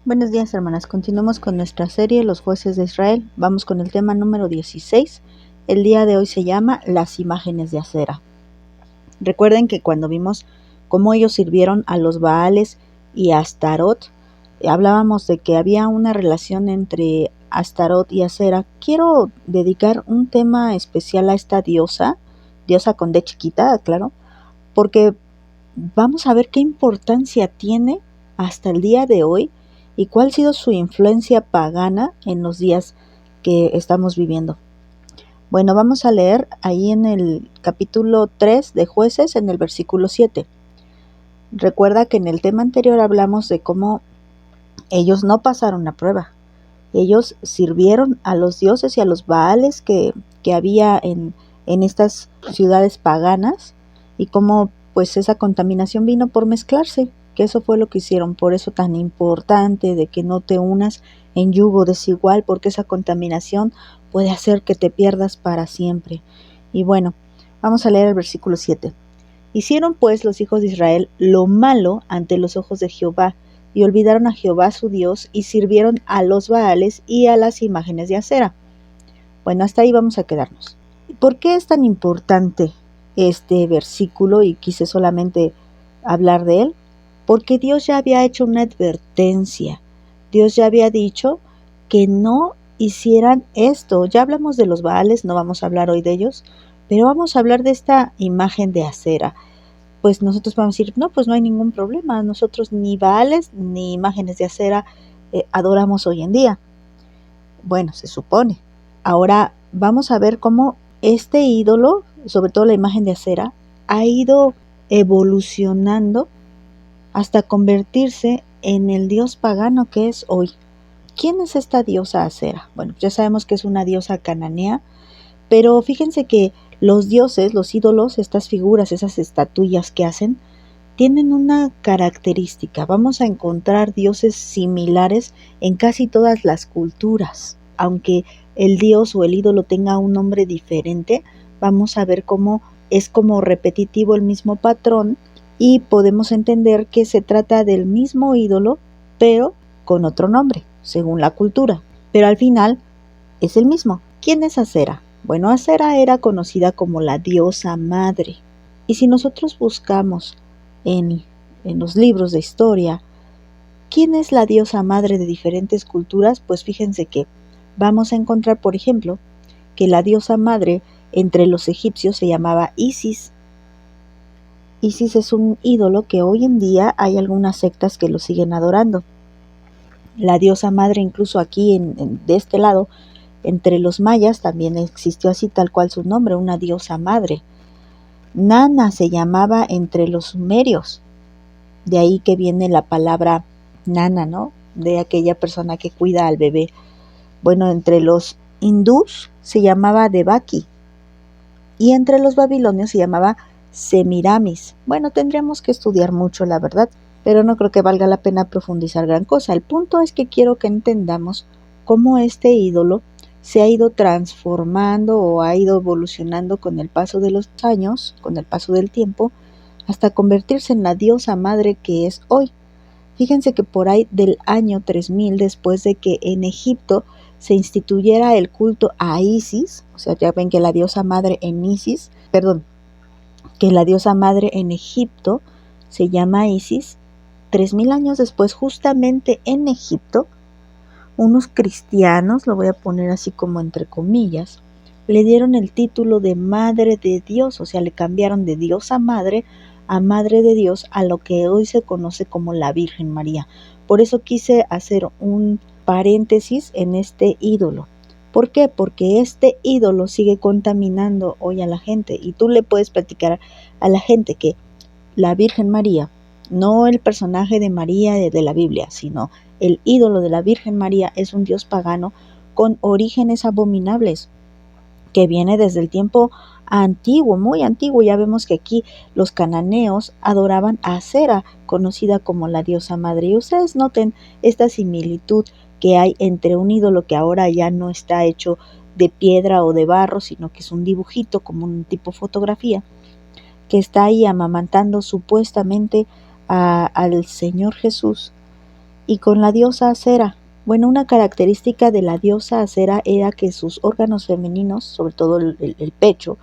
Buenos días, hermanas. Continuamos con nuestra serie Los jueces de Israel. Vamos con el tema número 16. El día de hoy se llama Las imágenes de acera. Recuerden que cuando vimos cómo ellos sirvieron a los Baales y a Astarot, hablábamos de que había una relación entre Astarot y Acera. Quiero dedicar un tema especial a esta diosa con D chiquita, claro, porque vamos a ver qué importancia tiene hasta el día de hoy y cuál ha sido su influencia pagana en los días que estamos viviendo. Bueno, vamos a leer ahí en el capítulo 3 de Jueces, en el versículo 7. Recuerda que en el tema anterior hablamos de cómo ellos no pasaron la prueba. Ellos sirvieron a los dioses y a los baales que había en estas ciudades paganas, y cómo pues esa contaminación vino por mezclarse, que eso fue lo que hicieron. Por eso tan importante de que no te unas en yugo desigual, porque esa contaminación puede hacer que te pierdas para siempre. Y bueno, vamos a leer el versículo 7. Hicieron pues los hijos de Israel lo malo ante los ojos de Jehová, y olvidaron a Jehová su Dios, y sirvieron a los Baales y a las imágenes de acera. Bueno, hasta ahí vamos a quedarnos. ¿Por qué es tan importante este versículo? Y quise solamente hablar de él, porque Dios ya había hecho una advertencia. Dios ya había dicho que no hicieran esto. Ya hablamos de los Baales, no vamos a hablar hoy de ellos, pero vamos a hablar de esta imagen de acera. Pues nosotros vamos a decir, no, pues no hay ningún problema, nosotros ni Baales ni imágenes de acera adoramos hoy en día. Bueno, se supone. Ahora vamos a ver cómo este ídolo, sobre todo la imagen de acera, ha ido evolucionando hasta convertirse en el dios pagano que es hoy. ¿Quién es esta diosa Acera? Bueno, ya sabemos que es una diosa cananea, pero fíjense que los dioses, los ídolos, estas figuras, esas estatuillas que hacen, tienen una característica. Vamos a encontrar dioses similares en casi todas las culturas. Aunque el dios o el ídolo tenga un nombre diferente, vamos a ver cómo es como repetitivo el mismo patrón, y podemos entender que se trata del mismo ídolo, pero con otro nombre, según la cultura. Pero al final es el mismo. ¿Quién es Acera? Bueno, Acera era conocida como la diosa madre. Y si nosotros buscamos en los libros de historia quién es la diosa madre de diferentes culturas, pues fíjense que vamos a encontrar, por ejemplo, que la diosa madre entre los egipcios se llamaba Isis. Isis es un ídolo que hoy en día hay algunas sectas que lo siguen adorando. La diosa madre, incluso aquí de este lado, entre los mayas también existió así, tal cual su nombre, una diosa madre. Nana se llamaba entre los sumerios, de ahí que viene la palabra nana, ¿no? De aquella persona que cuida al bebé. Bueno, entre los hindús se llamaba Devaki, y entre los babilonios se llamaba Semiramis. Bueno, tendríamos que estudiar mucho, la verdad, pero no creo que valga la pena profundizar gran cosa. El punto es que quiero que entendamos cómo este ídolo se ha ido transformando o ha ido evolucionando con el paso de los años, con el paso del tiempo, hasta convertirse en la diosa madre que es hoy. Fíjense que por ahí del año 3000, después de que en Egipto se instituyera el culto a Isis, o sea, ya ven que la diosa madre en que la diosa madre en Egipto se llama Isis. 3000 años después, justamente en Egipto, unos cristianos, lo voy a poner así como entre comillas, le dieron el título de Madre de Dios, o sea, le cambiaron de diosa madre a Madre de Dios, a lo que hoy se conoce como la Virgen María. Por eso quise hacer un paréntesis en este ídolo. ¿Por qué? Porque este ídolo sigue contaminando hoy a la gente, y tú le puedes platicar a la gente que la Virgen María, no el personaje de María de la Biblia, sino el ídolo de la Virgen María, es un dios pagano con orígenes abominables, que viene desde el tiempo antiguo, muy antiguo. Ya vemos que aquí los cananeos adoraban a Acera, conocida como la diosa madre. Y ustedes noten esta similitud que hay entre un ídolo que ahora ya no está hecho de piedra o de barro, sino que es un dibujito como un tipo fotografía, que está ahí amamantando supuestamente al Señor Jesús, Y con la diosa Acera, bueno, una característica de la diosa Acera era que sus órganos femeninos, sobre todo el pecho,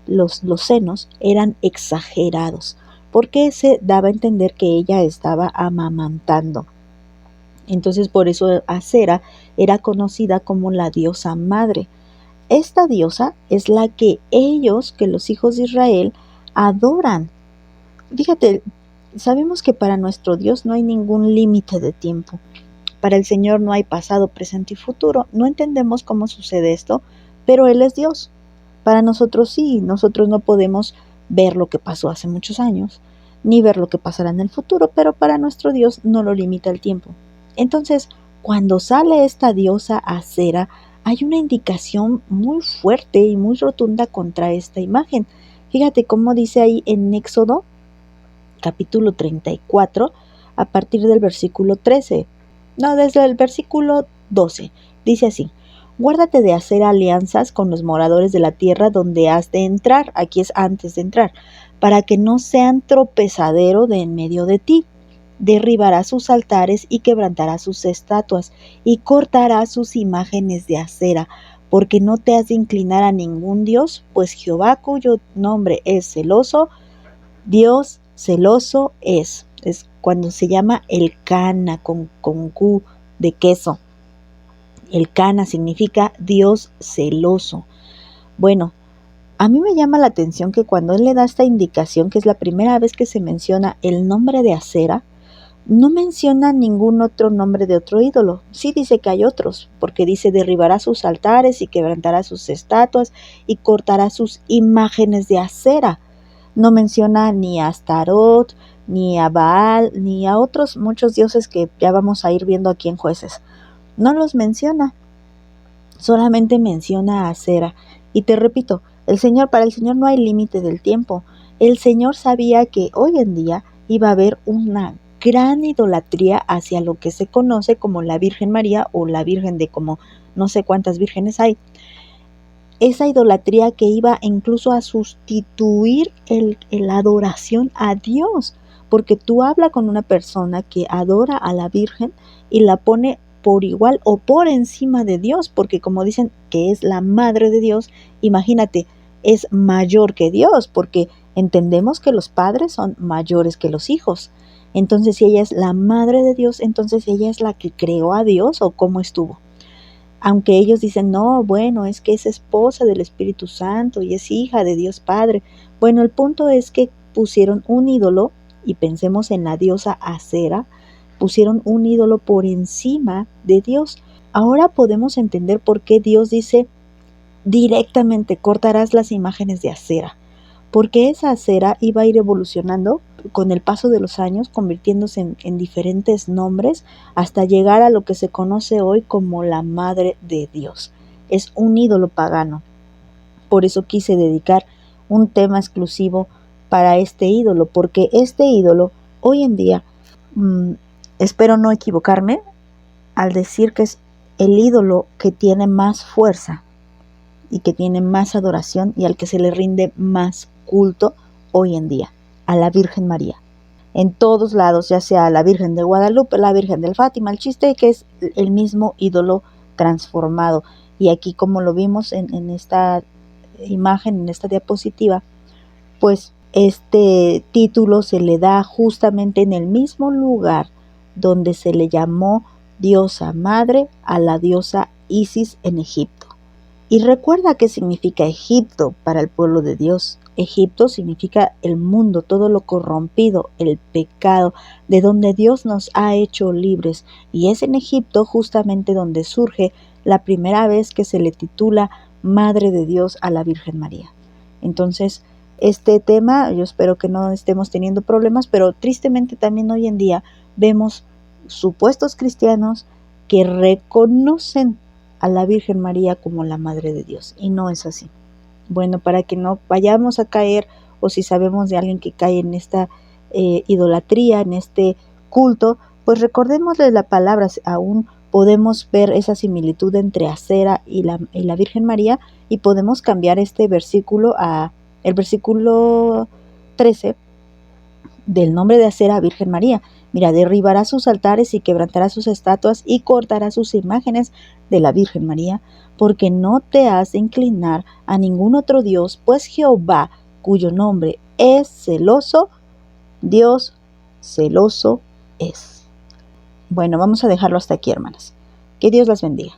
los senos, eran exagerados, porque se daba a entender que ella estaba amamantando. Entonces por eso Acera era conocida como la diosa madre. Esta diosa es la que ellos, que los hijos de Israel, adoran. Fíjate, sabemos que para nuestro Dios no hay ningún límite de tiempo. Para el Señor no hay pasado, presente y futuro. No entendemos cómo sucede esto, pero Él es Dios. Para nosotros sí, nosotros no podemos ver lo que pasó hace muchos años, ni ver lo que pasará en el futuro, pero para nuestro Dios no lo limita el tiempo. Entonces, cuando sale esta diosa Acera, hay una indicación muy fuerte y muy rotunda contra esta imagen. Fíjate cómo dice ahí en Éxodo, capítulo 34, a partir del versículo 13. No, desde el versículo 12. Dice así: guárdate de hacer alianzas con los moradores de la tierra donde has de entrar, aquí es antes de entrar, para que no sean tropezadero de en medio de ti. Derribarás sus altares y quebrantarás sus estatuas, y cortarás sus imágenes de acera, porque no te has de inclinar a ningún dios, pues Jehová, cuyo nombre es celoso, Dios celoso es cuando se llama el Cana, con Q de queso. El Cana significa Dios celoso. Bueno, a mí me llama la atención que cuando él le da esta indicación, que es la primera vez que se menciona el nombre de Acera, no menciona ningún otro nombre de otro ídolo. Sí dice que hay otros, porque dice: derribará sus altares y quebrantará sus estatuas y cortará sus imágenes de acera. No menciona ni a Astarot, ni a Baal, ni a otros muchos dioses que ya vamos a ir viendo aquí en Jueces. No los menciona, solamente menciona a Acera. Y te repito, para el Señor no hay límite del tiempo. El Señor sabía que hoy en día iba a haber una gran idolatría hacia lo que se conoce como la Virgen María, o la Virgen de como no sé cuántas vírgenes hay. Esa idolatría que iba incluso a sustituir la adoración a Dios, porque tú hablas con una persona que adora a la Virgen y la pone por igual o por encima de Dios, porque como dicen que es la madre de Dios, imagínate, es mayor que Dios, porque entendemos que los padres son mayores que los hijos. Entonces, si ella es la madre de Dios, entonces ella es la que creó a Dios, ¿o cómo estuvo? Aunque ellos dicen: no, bueno, es que es esposa del Espíritu Santo y es hija de Dios Padre. Bueno, el punto es que pusieron un ídolo, y pensemos en la diosa Acera, pusieron un ídolo por encima de Dios. Ahora podemos entender por qué Dios dice directamente: cortarás las imágenes de Acera, porque esa Acera iba a ir evolucionando con el paso de los años, convirtiéndose en diferentes nombres, hasta llegar a lo que se conoce hoy como la Madre de Dios. Es un ídolo pagano. Por eso quise dedicar un tema exclusivo para este ídolo, porque este ídolo hoy en día, espero no equivocarme al decir que es el ídolo que tiene más fuerza y que tiene más adoración y al que se le rinde más culto hoy en día, a la Virgen María. En todos lados, ya sea la Virgen de Guadalupe, la Virgen del Fátima, el chiste es que es el mismo ídolo transformado. Y aquí, como lo vimos en esta imagen, en esta diapositiva, pues este título se le da justamente en el mismo lugar donde se le llamó diosa madre a la diosa Isis en Egipto. Y recuerda qué significa Egipto para el pueblo de Dios. Egipto significa el mundo, todo lo corrompido, el pecado, de donde Dios nos ha hecho libres. Y es en Egipto justamente donde surge la primera vez que se le titula Madre de Dios a la Virgen María. Entonces, este tema, yo espero que no estemos teniendo problemas, pero tristemente también hoy en día vemos supuestos cristianos que reconocen a la Virgen María como la Madre de Dios, y no es así. Bueno, para que no vayamos a caer, o si sabemos de alguien que cae en esta idolatría, en este culto, pues recordémosle la palabra. Aún podemos ver esa similitud entre Acera y la Virgen María, y podemos cambiar este versículo a el versículo 13 del nombre de Acera a Virgen María. Mira, derribará sus altares y quebrantará sus estatuas y cortará sus imágenes de la Virgen María, porque no te has de inclinar a ningún otro Dios, pues Jehová, cuyo nombre es celoso, Dios celoso es. Bueno, vamos a dejarlo hasta aquí, hermanas. Que Dios las bendiga.